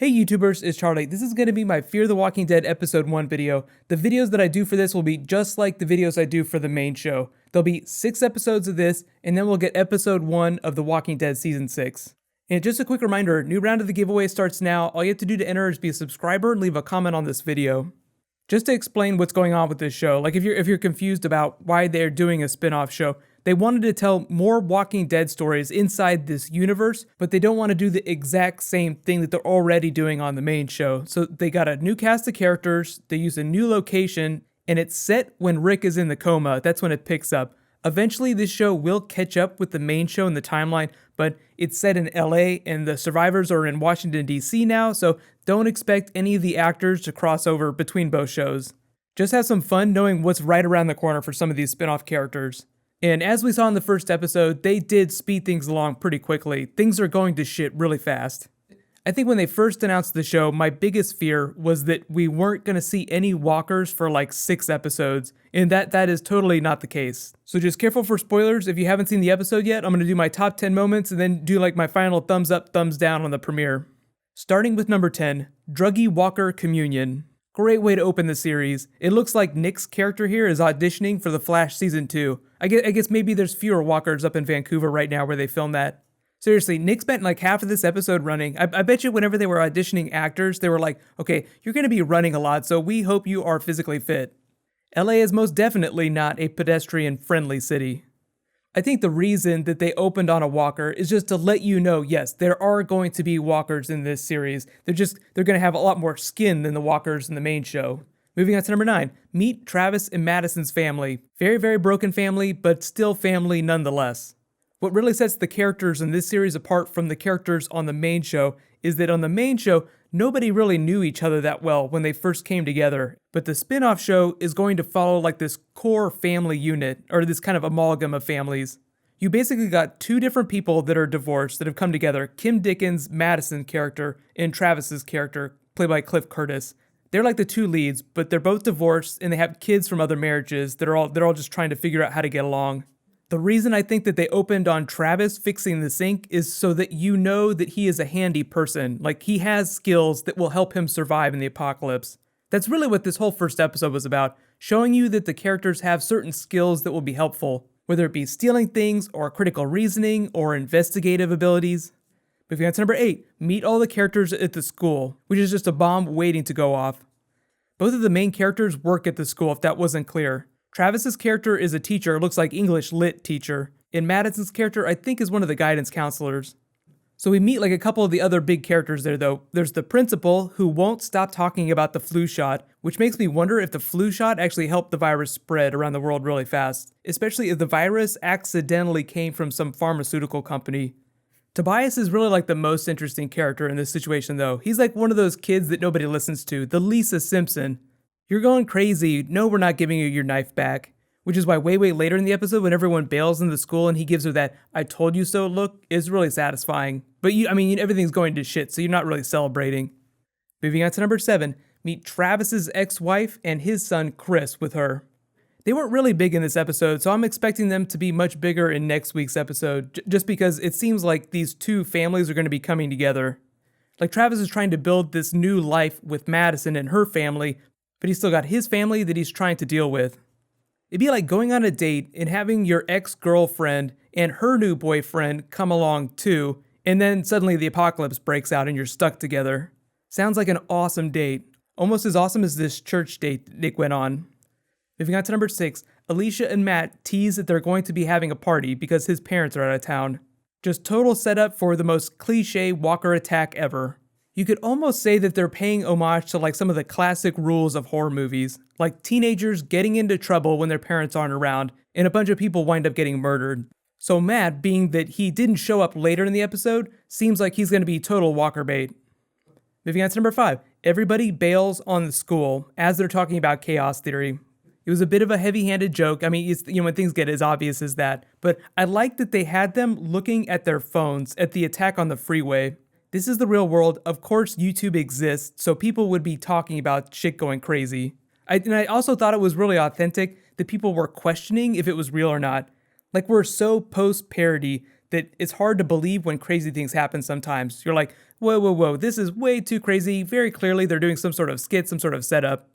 Hey YouTubers, it's Charlie. This is going to be my Fear the Walking Dead episode 1 video. The videos that I do for this will be just like the videos I do for the main show. There'll be 6 episodes of this, and then we'll get episode 1 of The Walking Dead season 6. And just a quick reminder, new round of the giveaway starts now. All you have to do to enter is be a subscriber and leave a comment on this video. Just to explain what's going on with this show, like if you're confused about why they're doing a spin-off show, they wanted to tell more Walking Dead stories inside this universe, but they don't want to do the exact same thing that they're already doing on the main show. So they got a new cast of characters, they use a new location, and it's set when Rick is in the coma. That's when it picks up. Eventually, this show will catch up with the main show in the timeline, but it's set in LA, and the survivors are in Washington, D.C. now, so don't expect any of the actors to cross over between both shows. Just have some fun knowing what's right around the corner for some of these spin-off characters. And as we saw in the first episode, they did speed things along pretty quickly. Things are going to shit really fast. I think when they first announced the show, my biggest fear was that we weren't going to see any walkers for like 6 episodes, and that is totally not the case. So just careful for spoilers. If you haven't seen the episode yet, I'm going to do my top 10 moments and then do like my final thumbs up, thumbs down on the premiere. Starting with number 10, Druggy Walker Communion. Great way to open the series. It looks like Nick's character here is auditioning for The Flash Season 2. I guess maybe there's fewer walkers up in Vancouver right now where they filmed that. Seriously, Nick spent like half of this episode running. I bet you whenever they were auditioning actors, they were like, okay, you're going to be running a lot, so we hope you are physically fit. LA is most definitely not a pedestrian-friendly city. I think the reason that they opened on a walker is just to let you know, yes, there are going to be walkers in this series. They're going to have a lot more skin than the walkers in the main show. Moving on to number 9, meet Travis and Madison's family. Very, very broken family, but still family nonetheless. What really sets the characters in this series apart from the characters on the main show is that on the main show, nobody really knew each other that well when they first came together. But the spin-off show is going to follow like this core family unit, or this kind of amalgam of families. You basically got 2 different people that are divorced that have come together. Kim Dickens' Madison character and Travis's character, played by Cliff Curtis. They're like the 2 leads, but they're both divorced and they have kids from other marriages that are all just trying to figure out how to get along. The reason I think that they opened on Travis fixing the sink is so that you know that he is a handy person. Like, he has skills that will help him survive in the apocalypse. That's really what this whole first episode was about, showing you that the characters have certain skills that will be helpful, whether it be stealing things, or critical reasoning, or investigative abilities. Moving on to number 8, meet all the characters at the school, which is just a bomb waiting to go off. Both of the main characters work at the school, if that wasn't clear. Travis's character is a teacher, looks like English lit teacher, and Madison's character I think is one of the guidance counselors. So we meet like a couple of the other big characters there though. There's the principal, who won't stop talking about the flu shot, which makes me wonder if the flu shot actually helped the virus spread around the world really fast, especially if the virus accidentally came from some pharmaceutical company. Tobias is really like the most interesting character in this situation though. He's like one of those kids that nobody listens to, the Lisa Simpson. You're going crazy, no, we're not giving you your knife back. Which is why way later in the episode when everyone bails in the school and he gives her that I told you so look is really satisfying. But everything's going to shit, so you're not really celebrating. Moving on to number 7, meet Travis's ex-wife and his son Chris with her. They weren't really big in this episode, so I'm expecting them to be much bigger in next week's episode, just because it seems like these 2 families are going to be coming together. Like Travis is trying to build this new life with Madison and her family, but he's still got his family that he's trying to deal with. It'd be like going on a date and having your ex-girlfriend and her new boyfriend come along too, and then suddenly the apocalypse breaks out and you're stuck together. Sounds like an awesome date. Almost as awesome as this church date that Nick went on. Moving on to number 6, Alicia and Matt tease that they're going to be having a party because his parents are out of town. Just total setup for the most cliche Walker attack ever. You could almost say that they're paying homage to like some of the classic rules of horror movies, like teenagers getting into trouble when their parents aren't around, and a bunch of people wind up getting murdered. So Matt, being that he didn't show up later in the episode, seems like he's going to be total Walker bait. Moving on to number 5, everybody bails on the school as they're talking about chaos theory. It was a bit of a heavy-handed joke. It's, when things get as obvious as that, but I like that they had them looking at their phones at the attack on the freeway. This is the real world. Of course, YouTube exists, so people would be talking about shit going crazy. I also thought it was really authentic that people were questioning if it was real or not. Like, we're so post-parody that it's hard to believe when crazy things happen sometimes. You're like, whoa, this is way too crazy. Very clearly, they're doing some sort of skit, some sort of setup.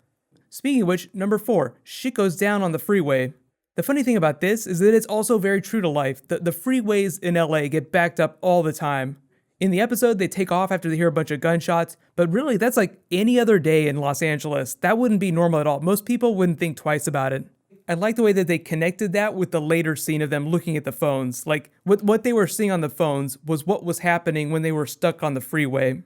Speaking of which, number 4, shit goes down on the freeway. The funny thing about this is that it's also very true to life. The freeways in LA get backed up all the time. In the episode, they take off after they hear a bunch of gunshots, but really that's like any other day in Los Angeles. That wouldn't be normal at all. Most people wouldn't think twice about it. I like the way that they connected that with the later scene of them looking at the phones. Like, what they were seeing on the phones was what was happening when they were stuck on the freeway.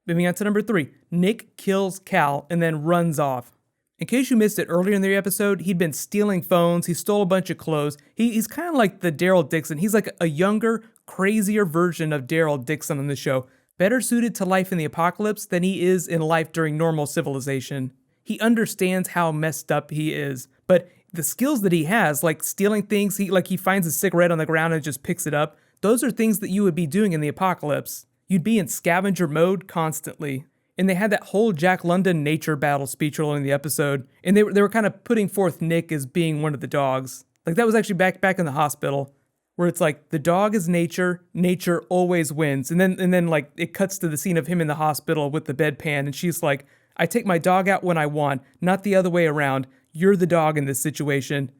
Moving on to number 3, Nick kills Cal and then runs off. In case you missed it earlier in the episode, he'd been stealing phones, he stole a bunch of clothes. He's kind of like the Daryl Dixon. He's like a younger, crazier version of Daryl Dixon on the show. Better suited to life in the apocalypse than he is in life during normal civilization. He understands how messed up he is, but the skills that he has, like stealing things, he finds a cigarette on the ground and just picks it up, those are things that you would be doing in the apocalypse. You'd be in scavenger mode constantly. And they had that whole Jack London nature battle speech earlier in the episode, and they were kind of putting forth Nick as being one of the dogs. Like that was actually back in the hospital, where it's like the dog is nature, nature always wins. And then like it cuts to the scene of him in the hospital with the bedpan, and she's like, I take my dog out when I want, not the other way around. You're the dog in this situation.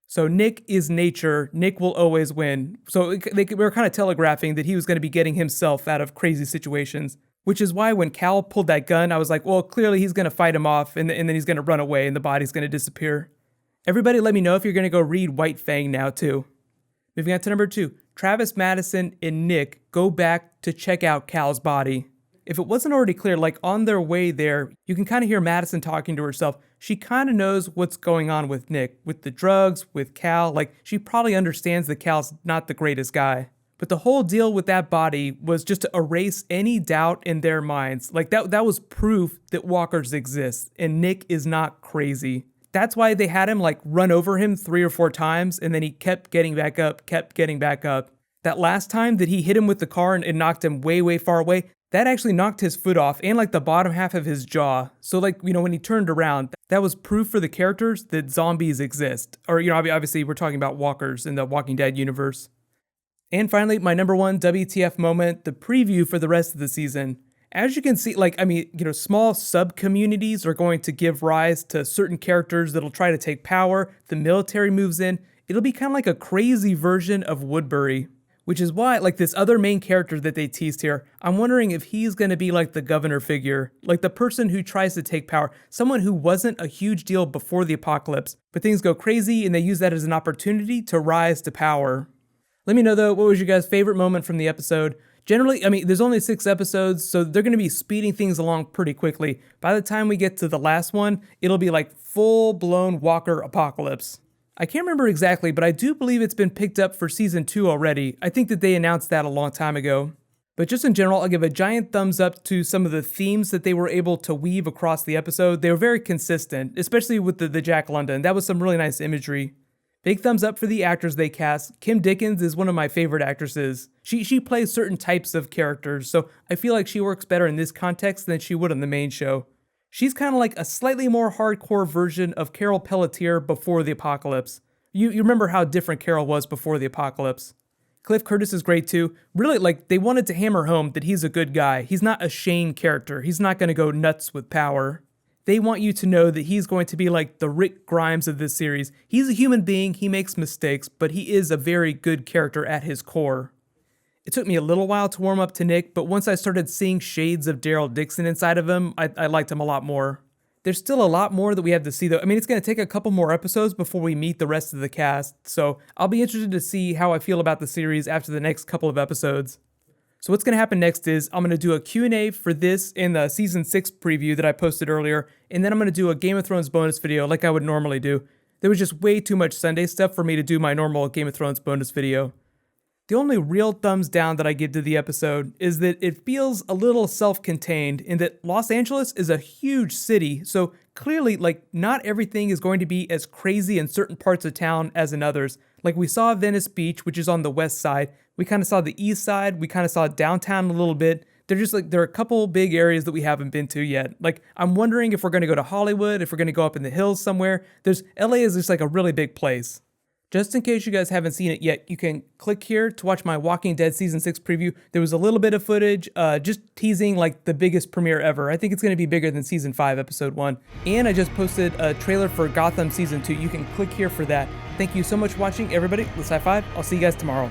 So Nick is nature, Nick will always win. So they were kind of telegraphing that he was going to be getting himself out of crazy situations. Which is why when Cal pulled that gun, I was like, well, clearly he's going to fight him off, and then he's going to run away, and the body's going to disappear. Everybody let me know if you're going to go read White Fang now, too. Moving on to number 2. Travis Madison and Nick go back to check out Cal's body. If it wasn't already clear, like on their way there, you can kind of hear Madison talking to herself. She kind of knows what's going on with Nick, with the drugs, with Cal. Like, she probably understands that Cal's not the greatest guy. But the whole deal with that body was just to erase any doubt in their minds. Like that was proof that walkers exist, and Nick is not crazy. That's why they had him like run over him 3 or 4 times, and then he kept getting back up. That last time that he hit him with the car and it knocked him way far away, that actually knocked his foot off and like the bottom half of his jaw. So like, when he turned around, that was proof for the characters that zombies exist. Or, obviously we're talking about walkers in the Walking Dead universe. And finally, my number 1 WTF moment, the preview for the rest of the season. As you can see, small sub-communities are going to give rise to certain characters that'll try to take power. The military moves in. It'll be kind of like a crazy version of Woodbury. Which is why, like this other main character that they teased here, I'm wondering if he's going to be like the governor figure. Like the person who tries to take power. Someone who wasn't a huge deal before the apocalypse. But things go crazy and they use that as an opportunity to rise to power. Let me know, though, what was your guys' favorite moment from the episode? Generally, there's only 6 episodes, so they're going to be speeding things along pretty quickly. By the time we get to the last one, it'll be like full-blown Walker apocalypse. I can't remember exactly, but I do believe it's been picked up for Season 2 already. I think that they announced that a long time ago. But just in general, I'll give a giant thumbs up to some of the themes that they were able to weave across the episode. They were very consistent, especially with the Jack London. That was some really nice imagery. Big thumbs up for the actors they cast. Kim Dickens is one of my favorite actresses. She plays certain types of characters, so I feel like she works better in this context than she would on the main show. She's kind of like a slightly more hardcore version of Carol Pelletier before the apocalypse. You remember how different Carol was before the apocalypse. Cliff Curtis is great too. Really, they wanted to hammer home that he's a good guy. He's not a Shane character. He's not going to go nuts with power. They want you to know that he's going to be like the Rick Grimes of this series. He's a human being, he makes mistakes, but he is a very good character at his core. It took me a little while to warm up to Nick, but once I started seeing shades of Daryl Dixon inside of him, I liked him a lot more. There's still a lot more that we have to see though. It's going to take a couple more episodes before we meet the rest of the cast, so I'll be interested to see how I feel about the series after the next couple of episodes. So what's going to happen next is I'm going to do a Q&A for this in the Season 6 preview that I posted earlier, and then I'm going to do a Game of Thrones bonus video like I would normally do. There was just way too much Sunday stuff for me to do my normal Game of Thrones bonus video. The only real thumbs down that I give to the episode is that it feels a little self-contained in that Los Angeles is a huge city, so clearly, not everything is going to be as crazy in certain parts of town as in others. Like we saw Venice Beach, which is on the west side. We kind of saw the east side. We kind of saw downtown a little bit. There are a couple big areas that we haven't been to yet. I'm wondering if we're going to go to Hollywood, if we're going to go up in the hills somewhere. LA is just a really big place. Just in case you guys haven't seen it yet, you can click here to watch my Walking Dead Season 6 preview. There was a little bit of footage, just teasing like the biggest premiere ever. I think it's going to be bigger than Season 5, Episode 1. And I just posted a trailer for Gotham Season 2. You can click here for that. Thank you so much for watching, everybody. Let's high five. I'll see you guys tomorrow.